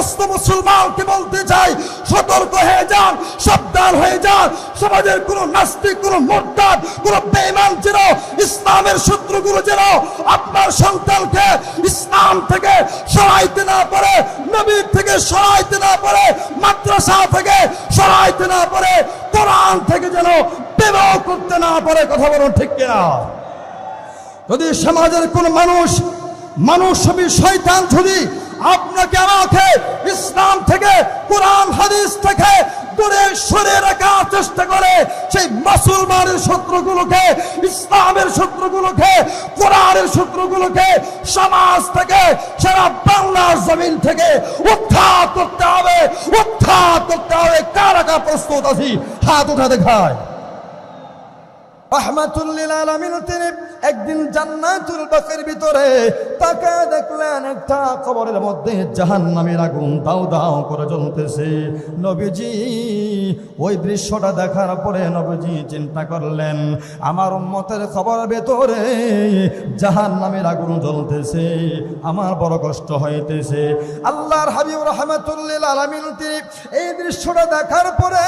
সমস্ত মুসলমানকে বলতে চাই, সতর্ক হয়ে যান, সাবধান হয়ে যান। সমাজের কোন নাস্তিক, কোন মুরতাদ, কোন বেঈমান যেন, ইসলামের শত্রুগুলো যেন আপনার সন্তানকে ইসলাম থেকে সরাইতে না পারে, নবী থেকে সরাইতে না পারে, মাদ্রাসা থেকে সরাইতে না পারে, কোরআন থেকে যেন বের করতে না পারে। কথা বলুন ঠিক কিনা? যদি সমাজের কোন মানুষ হবে শয়তান, যদি আপনাকে আমাকে ইসলাম থেকে, কোরআন হাদিস থেকে দূরে সরে রাখার চেষ্টা করে, সেই মুসলমানের শত্রুগুলোকে, ইসলামের শত্রুগুলোকে, কোরআনের শত্রুগুলোকে সমাজ থেকে, সারা বাংলার জমিন থেকে উৎখাত করতে হবে, উৎখাত করতে হবে। কারা কারা প্রস্তুত আছি? হাত উঠা দেখায়। রাহমাতুল্লিল আলামিন তিনি একদিন জান্নাতুল বাকের ভিতরে তাকায় দেখলেন একটা কবরের মধ্যে জাহান্নামের আগুন দাউ দাউ করে জ্বলতেছে। নবীজি ওই দৃশ্যটা দেখার পরে নবীজি চিন্তা করলেন, আমার উম্মতের কবরের ভিতরে জাহান্নামের আগুন জ্বলতেছে, আমার বড় কষ্ট হইতেছে। আল্লাহর হাবিব রাহমাতুল্লিল আলামিন তিনি এই দৃশ্যটা দেখার পরে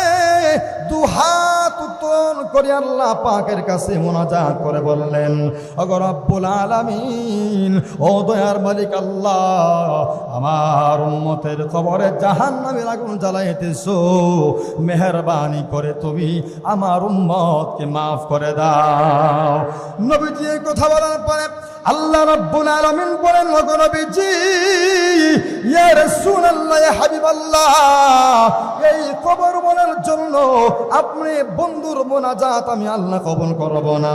দুহাত উত্তোলন করে আল্লাহ পাকের কাছে মুনাজাত করে বললেন, ওগো রব্বুল আলামিন, ও দয়ার মালিক আল্লাহ, আমার উম্মতের কবরে জাহান্নামের আগুন জ্বালাইতেছো, মেহেরবানি করে তুমি আমার উম্মতকে মাফ করে দাও। নবীজি এই কথা বলার পরে আল্লাহ রাব্বুল আলামিন বলেন, ওগো নবীজি, ইয়া রাসূলুল্লাহ, ইয়া হাবিবাল্লাহ, এই কবর বলার জন্য আপনি বন্ধুর মুনাজাত আমি আল্লাহ কবুল করব না।